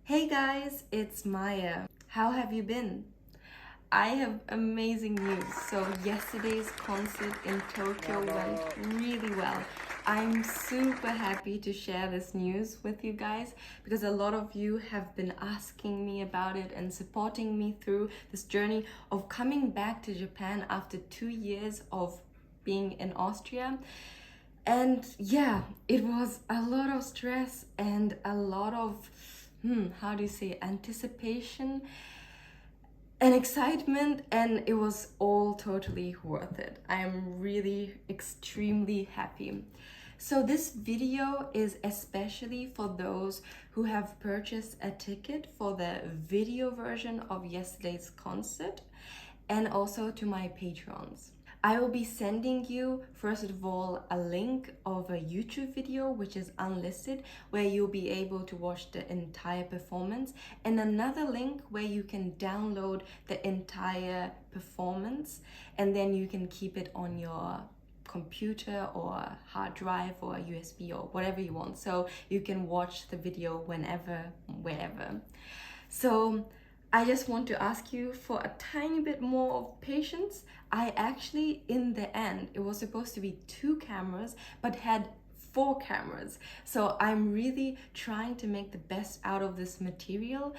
Hey guys, it's Maya. How have you been? I have amazing news. So yesterday's concert in Tokyo went really well. I'm super happy to share this news with you guys because a lot of you have been asking me about it and supporting me through this journey of coming back to Japan after 2 years of being in Austria. And yeah, it was a lot of stress and a lot of, how do you say, anticipation and excitement, and it was all totally worth it. I am really extremely happy. So this video is especially for those who have purchased a ticket for the video version of yesterday's concert, and also to my patrons. I will be sending you, first of all, a link of a YouTube video which is unlisted, where you'll be able to watch the entire performance, and another link where you can download the entire performance, and then you can keep it on your computer or hard drive or USB or whatever you want, so you can watch the video whenever, wherever. So I just want to ask you for a tiny bit more of patience. I actually, in the end, it was supposed to be 2 cameras, but had 4 cameras. So I'm really trying to make the best out of this material.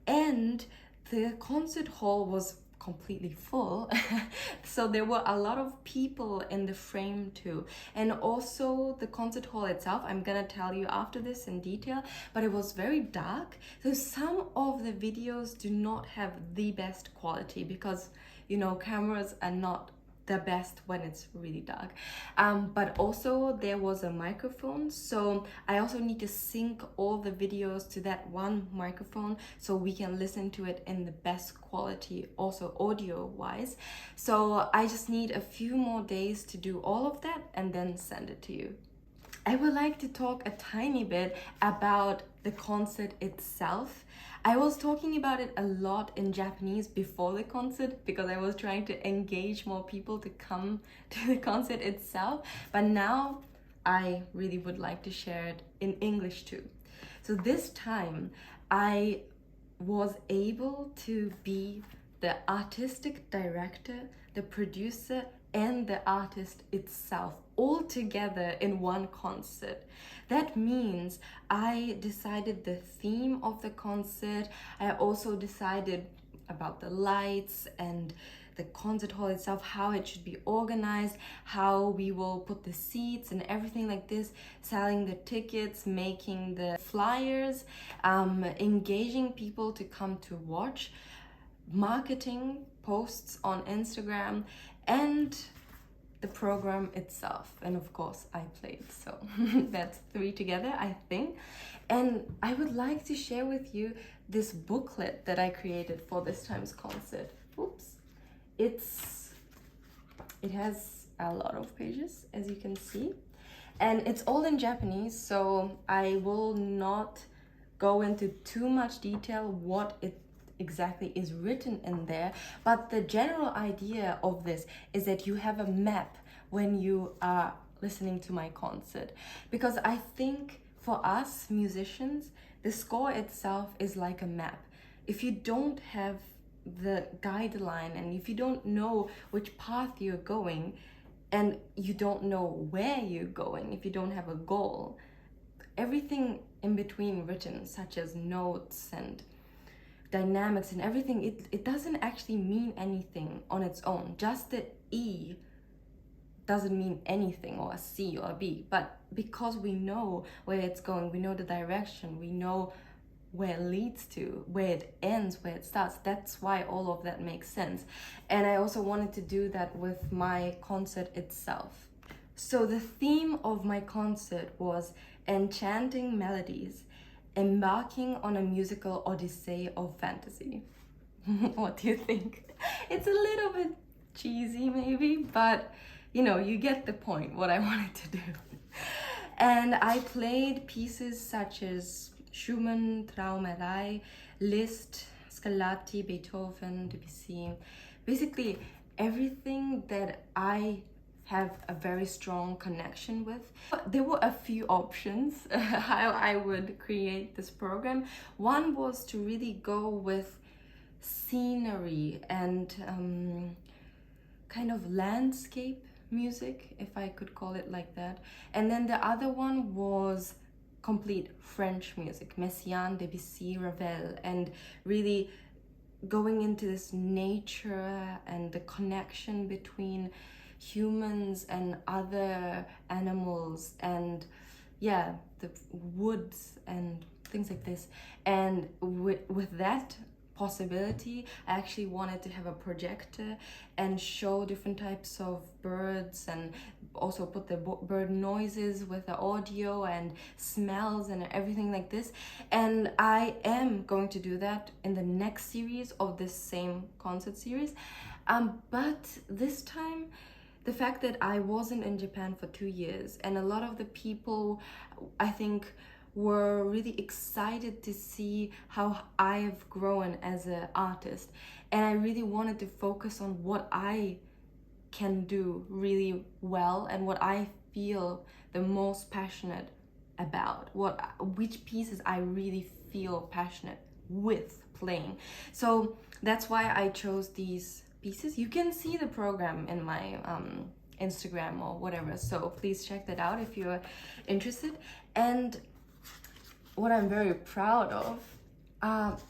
And the concert hall was completely full. So there were a lot of people in the frame too. And also the concert hall itself, I'm gonna tell you after this in detail, but it was very dark. So some of the videos do not have the best quality because, you know, cameras are not the best when it's really dark. But also there was a microphone, so I also need to sync all the videos to that one microphone so we can listen to it in the best quality, also audio wise. So I just need a few more days to do all of that and then send it to you. I would like to talk a tiny bit about the concert itself. I was talking about it a lot in Japanese before the concert because I was trying to engage more people to come to the concert itself, but now I really would like to share it in English too. So this time I was able to be the artistic director, the producer, and the artist itself all together in one concert. That means I decided the theme of the concert. I also decided about the lights and the concert hall itself, how it should be organized, how we will put the seats and everything like this, selling the tickets, making the flyers, engaging people to come to watch, marketing posts on Instagram, and the program itself. And of course I played, so that's 3 together, I think. And I would like to share with you this booklet that I created for this time's concert. Oops. It has a lot of pages, as you can see, and it's all in Japanese, so I will not go into too much detail what it exactly is written in there, but the general idea of this is that you have a map when you are listening to my concert, because I think for us musicians, the score itself is like a map. If you don't have the guideline and if you don't know which path you're going and you don't know where you're going, if you don't have a goal, everything in between written, such as notes and dynamics and everything, it doesn't actually mean anything on its own. Just the E doesn't mean anything, or a C or a B, but because we know where it's going, we know the direction, we know where it leads to, where it ends, where it starts. That's why all of that makes sense. And I also wanted to do that with my concert itself. So the theme of my concert was Enchanting Melodies, Embarking on a Musical Odyssey of Fantasy. What do you think? It's a little bit cheesy maybe, but you know, you get the point, what I wanted to do. And I played pieces such as Schumann, Traumerei, Liszt, Scarlatti, Beethoven, Debussy. Basically everything that I have a very strong connection with. There were a few options how I would create this program. One was to really go with scenery and kind of landscape music, if I could call it like that. And then the other one was complete French music, Messiaen, Debussy, Ravel, and really going into this nature and the connection between humans and other animals, and yeah, the woods and things like this. And with that possibility, I actually wanted to have a projector and show different types of birds, and also put the bird noises with the audio and smells and everything like this. And I am going to do that in the next series of this same concert series. But this time, the fact that I wasn't in Japan for 2 years, and a lot of the people, I think, were really excited to see how I've grown as an artist. And I really wanted to focus on what I can do really well and what I feel the most passionate about, which pieces I really feel passionate with playing. So that's why I chose these pieces. You can see the program in my Instagram or whatever, so please check that out if you're interested. And what I'm very proud of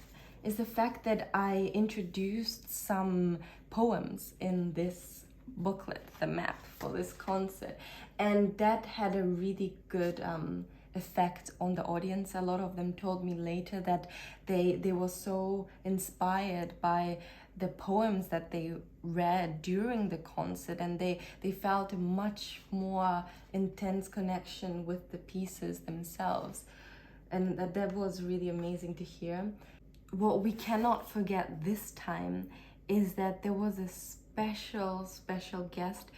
is the fact that I introduced some poems in this booklet, the map for this concert, and that had a really good effect on the audience. A lot of them told me later that they were so inspired by the poems that they read during the concert, and they felt a much more intense connection with the pieces themselves. And that was really amazing to hear. What we cannot forget this time is that there was a special guest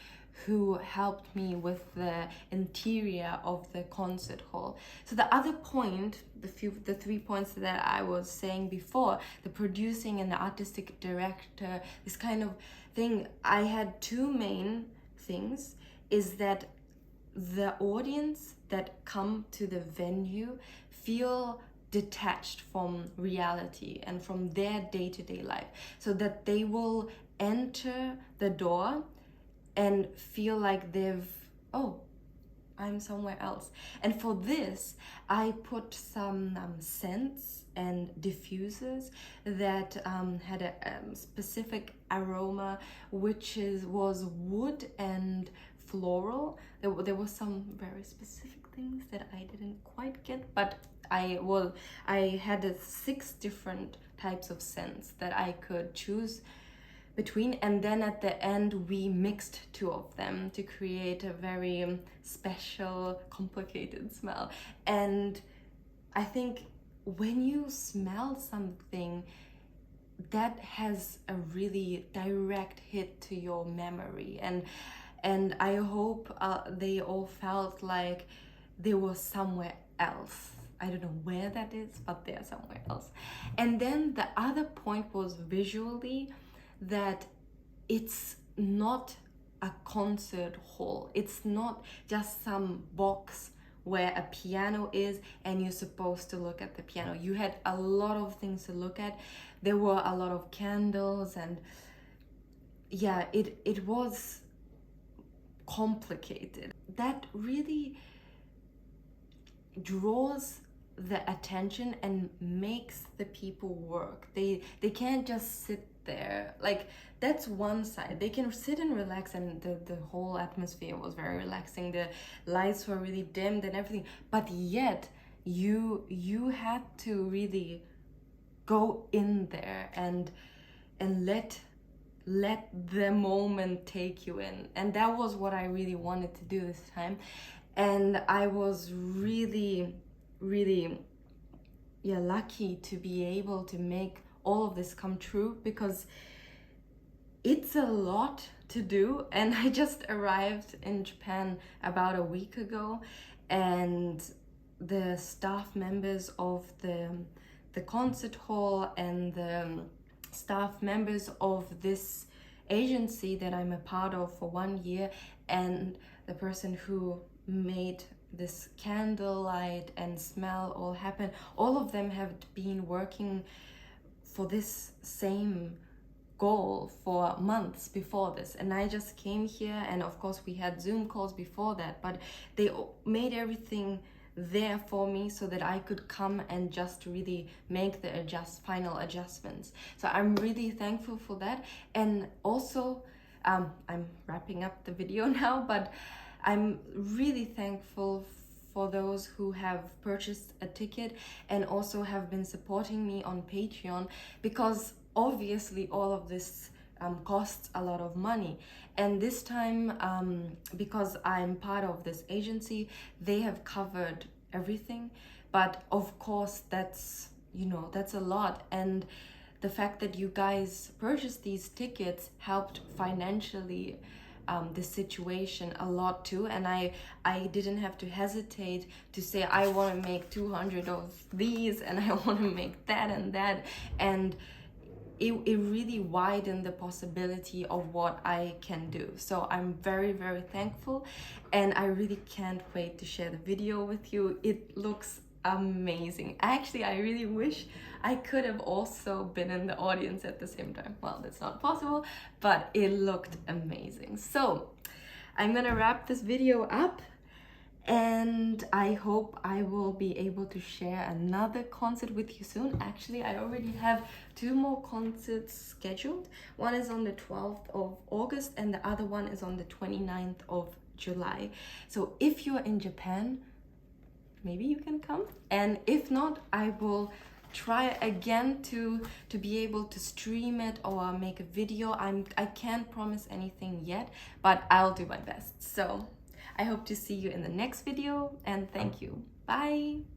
who helped me with the interior of the concert hall. So the other point, the 3 points that I was saying before, the producing and the artistic director, this kind of thing, I had 2 main things, is that the audience that come to the venue feel detached from reality and from their day-to-day life, so that they will enter the door and feel like I'm somewhere else. And for this, I put some scents and diffusers that had a specific aroma, which was wood and floral. There were some very specific things that I didn't quite get, but I had 6 different types of scents that I could choose between, and then at the end we mixed 2 of them to create a very special, complicated smell. And I think when you smell something, that has a really direct hit to your memory, and I hope they all felt like they were somewhere else. I don't know where that is, but they're somewhere else. And then the other point was visually, that it's not a concert hall. It's not just some box where a piano is and you're supposed to look at the piano. You had a lot of things to look at. There were a lot of candles, and yeah, it was complicated. That really draws the attention and makes the people work. They can't just sit there. Like, that's one side. They can sit and relax, and the whole atmosphere was very relaxing. The lights were really dimmed and everything, but yet you had to really go in there and let the moment take you in. And that was what I really wanted to do this time. And I was really lucky to be able to make all of this come true, because it's a lot to do. And I just arrived in Japan about a week ago, and the staff members of the concert hall and the staff members of this agency that I'm a part of for 1 year, and the person who made this candlelight and smell all happen, all of them have been working for this same goal for months before this, and I just came here, and of course we had Zoom calls before that, but they made everything there for me so that I could come and just really make the final adjustments. So I'm really thankful for that. And also I'm wrapping up the video now, but I'm really thankful for those who have purchased a ticket and also have been supporting me on Patreon, because obviously all of this costs a lot of money. And this time, because I'm part of this agency, they have covered everything. But of course, that's, you know, that's a lot. And the fact that you guys purchased these tickets helped financially the situation a lot too. And I didn't have to hesitate to say I want to make 200 of these and I want to make that and that. And it really widened the possibility of what I can do. So I'm very, very thankful, and I really can't wait to share the video with you. It looks amazing. Actually, I really wish I could have also been in the audience at the same time. Well, that's not possible, but it looked amazing. So I'm gonna wrap this video up, and I hope I will be able to share another concert with you soon. Actually, I already have 2 more concerts scheduled. One is on the 12th of August and the other one is on the 29th of July. So if you're in Japan, maybe you can come. And if not, I will try again to be able to stream it or make a video. I can't promise anything yet, but I'll do my best. So I hope to see you in the next video, and thank you. Bye!